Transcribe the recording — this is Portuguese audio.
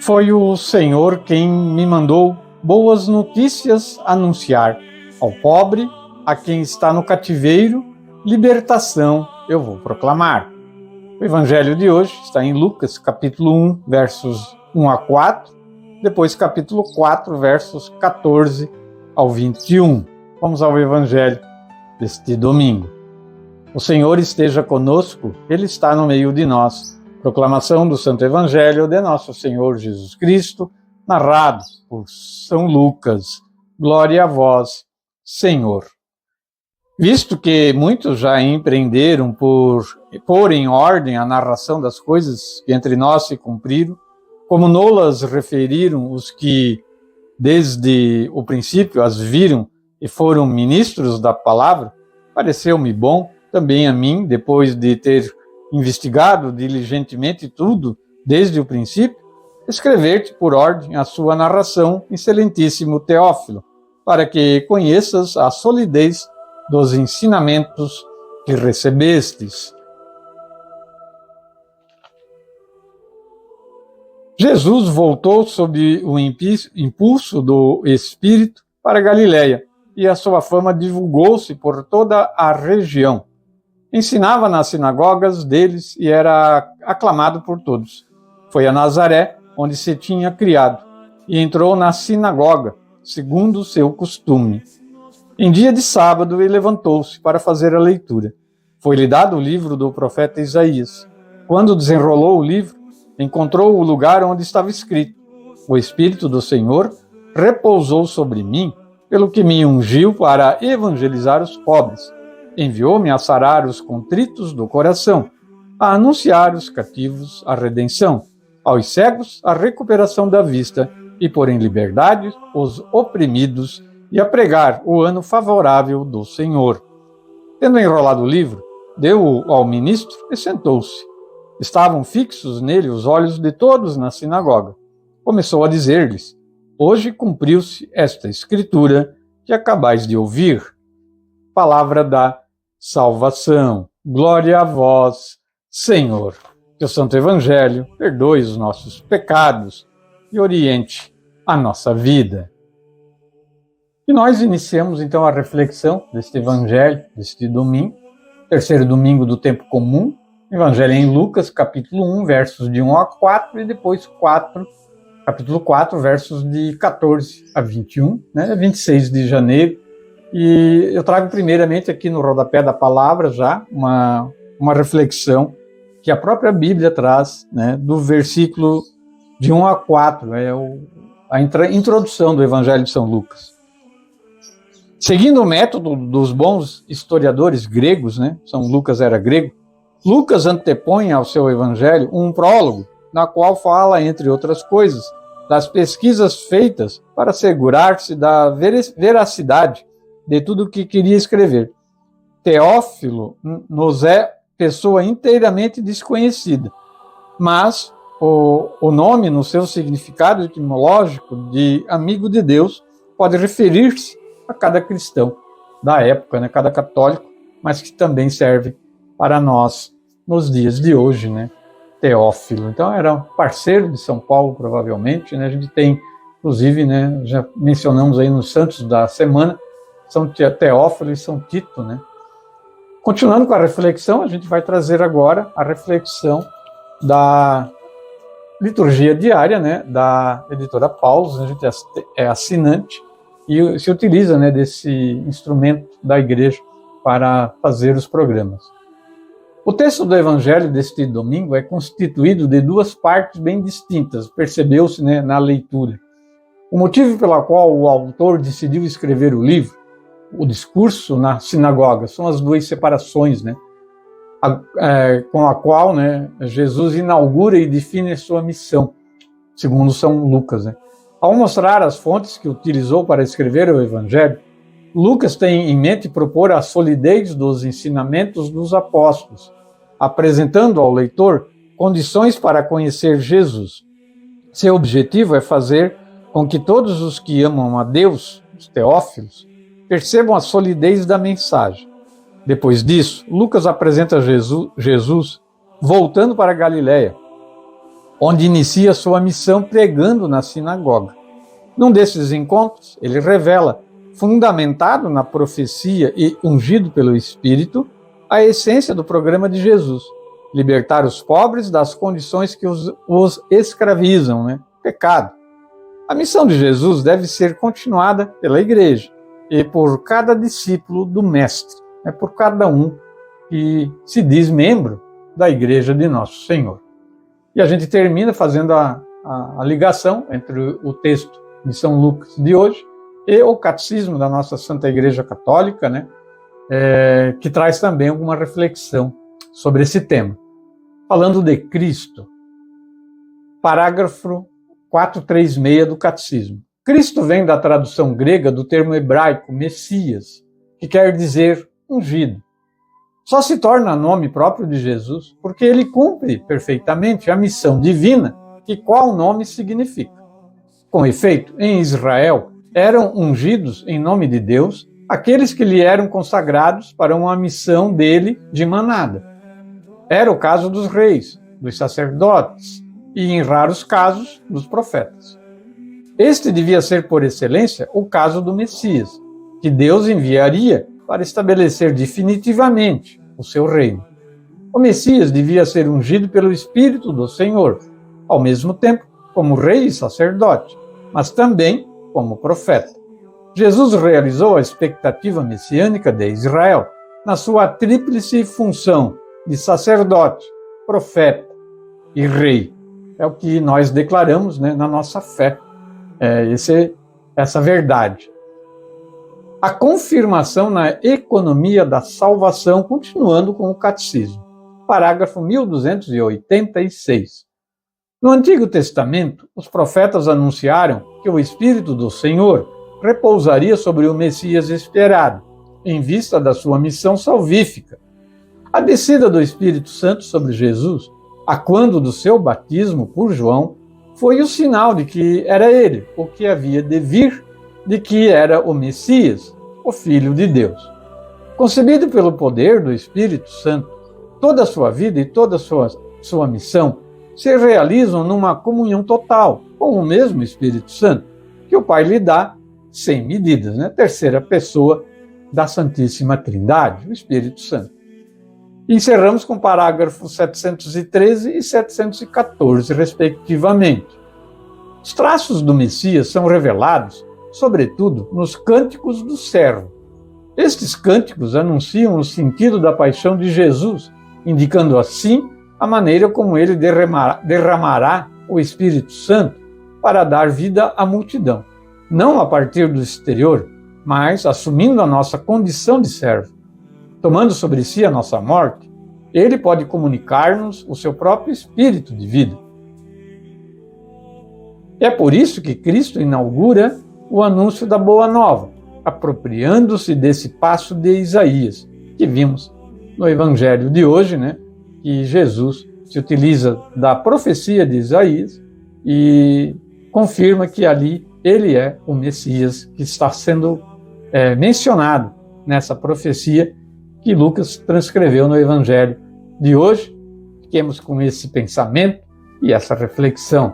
Foi o Senhor quem me mandou boas notícias anunciar ao pobre, a quem está no cativeiro, libertação eu vou proclamar. O evangelho de hoje está em Lucas, capítulo 1, versos 1 a 4, depois capítulo 4, versos 14 ao 21. Vamos ao evangelho deste domingo. O Senhor esteja conosco, Ele está no meio de nós. Proclamação do Santo Evangelho de Nosso Senhor Jesus Cristo, narrado por São Lucas. Glória a vós, Senhor. Visto que muitos já empreenderam por pôr em ordem a narração das coisas que entre nós se cumpriram, como nolas referiram os que desde o princípio as viram e foram ministros da palavra, pareceu-me bom também a mim, depois de ter investigado diligentemente tudo desde o princípio, escrever-te por ordem a sua narração, excelentíssimo Teófilo, para que conheças a solidez dos ensinamentos que recebestes. Jesus voltou sob o impulso do Espírito para Galiléia, e a sua fama divulgou-se por toda a região. Ensinava nas sinagogas deles e era aclamado por todos. Foi a Nazaré, onde se tinha criado, e entrou na sinagoga, segundo o seu costume. Em dia de sábado, ele levantou-se para fazer a leitura. Foi-lhe dado o livro do profeta Isaías. Quando desenrolou o livro, encontrou o lugar onde estava escrito: O Espírito do Senhor repousou sobre mim, pelo que me ungiu para evangelizar os pobres. Enviou-me a sarar os contritos do coração, a anunciar os cativos a redenção, aos cegos a recuperação da vista e pôr em liberdade os oprimidos e a pregar o ano favorável do Senhor. Tendo enrolado o livro, deu-o ao ministro e sentou-se. Estavam fixos nele os olhos de todos na sinagoga. Começou a dizer-lhes: Hoje cumpriu-se esta escritura que acabais de ouvir. Palavra da salvação. Glória a vós, Senhor. Que o Santo Evangelho perdoe os nossos pecados e oriente a nossa vida. E nós iniciamos então a reflexão deste Evangelho, deste domingo, terceiro domingo do tempo comum, Evangelho em Lucas, capítulo 1, versos de 1 a 4, e depois capítulo 4, versos de 14 a 21, 26 de janeiro. E eu trago primeiramente aqui no rodapé da palavra já uma reflexão que a própria Bíblia traz, do versículo de 1 a 4, a introdução do Evangelho de São Lucas. Seguindo o método dos bons historiadores gregos, São Lucas era grego, Lucas antepõe ao seu Evangelho um prólogo, na qual fala, entre outras coisas, das pesquisas feitas para assegurar-se da veracidade de tudo o que queria escrever. Teófilo nos é pessoa inteiramente desconhecida, mas o nome, no seu significado etimológico de amigo de Deus, pode referir-se a cada cristão da época, cada católico, mas que também serve para nós nos dias de hoje, Teófilo. Então era parceiro de São Paulo, provavelmente, A gente tem, inclusive, já mencionamos aí nos santos da semana, São Teófilo e São Tito, Continuando com a reflexão, a gente vai trazer agora a reflexão da liturgia diária, da editora Paulus. A gente é assinante e se utiliza, desse instrumento da igreja para fazer os programas. O texto do Evangelho deste domingo é constituído de duas partes bem distintas, percebeu-se, na leitura. O motivo pelo qual o autor decidiu escrever o livro, o discurso na sinagoga, são as duas separações, com a qual Jesus inaugura e define a sua missão, segundo São Lucas. Ao mostrar as fontes que utilizou para escrever o Evangelho, Lucas tem em mente propor a solidez dos ensinamentos dos apóstolos, apresentando ao leitor condições para conhecer Jesus. Seu objetivo é fazer com que todos os que amam a Deus, os teófilos, percebam a solidez da mensagem. Depois disso, Lucas apresenta Jesus voltando para Galiléia, onde inicia sua missão pregando na sinagoga. Num desses encontros, ele revela, fundamentado na profecia e ungido pelo Espírito, a essência do programa de Jesus: libertar os pobres das condições que os escravizam, pecado. A missão de Jesus deve ser continuada pela igreja e por cada discípulo do Mestre, por cada um que se diz membro da igreja de Nosso Senhor. E a gente termina fazendo a ligação entre o texto de São Lucas de hoje e o catecismo da nossa Santa Igreja Católica, que traz também alguma reflexão sobre esse tema. Falando de Cristo, parágrafo 436 do catecismo. Cristo vem da tradução grega do termo hebraico Messias, que quer dizer ungido. Só se torna nome próprio de Jesus porque ele cumpre perfeitamente a missão divina que qual nome significa. Com efeito, em Israel, eram ungidos em nome de Deus aqueles que lhe eram consagrados para uma missão dele de manada. Era o caso dos reis, dos sacerdotes e, em raros casos, dos profetas. Este devia ser, por excelência, o caso do Messias, que Deus enviaria para estabelecer definitivamente o seu reino. O Messias devia ser ungido pelo Espírito do Senhor, ao mesmo tempo como rei e sacerdote, mas também como profeta. Jesus realizou a expectativa messiânica de Israel na sua tríplice função de sacerdote, profeta e rei. É o que nós declaramos na nossa fé, essa verdade. A confirmação na economia da salvação, continuando com o catecismo. Parágrafo 1286. No Antigo Testamento, os profetas anunciaram que o Espírito do Senhor repousaria sobre o Messias esperado, em vista da sua missão salvífica. A descida do Espírito Santo sobre Jesus, a quando do seu batismo por João, foi o sinal de que era ele o que havia de vir, de que era o Messias, o Filho de Deus. Concebido pelo poder do Espírito Santo, toda a sua vida e toda a sua missão se realizam numa comunhão total com o mesmo Espírito Santo, que o Pai lhe dá sem medidas, Terceira pessoa da Santíssima Trindade, o Espírito Santo. Encerramos com parágrafos 713 e 714, respectivamente. Os traços do Messias são revelados, sobretudo, nos cânticos do servo. Estes cânticos anunciam o sentido da paixão de Jesus, indicando assim a maneira como ele derramará o Espírito Santo para dar vida à multidão, não a partir do exterior, mas assumindo a nossa condição de servo. Tomando sobre si a nossa morte, ele pode comunicar-nos o seu próprio espírito de vida. É por isso que Cristo inaugura o anúncio da Boa Nova, apropriando-se desse passo de Isaías, que vimos no Evangelho de hoje, que Jesus se utiliza da profecia de Isaías e confirma que ali ele é o Messias que está sendo mencionado nessa profecia que Lucas transcreveu no Evangelho de hoje. Fiquemos com esse pensamento e essa reflexão.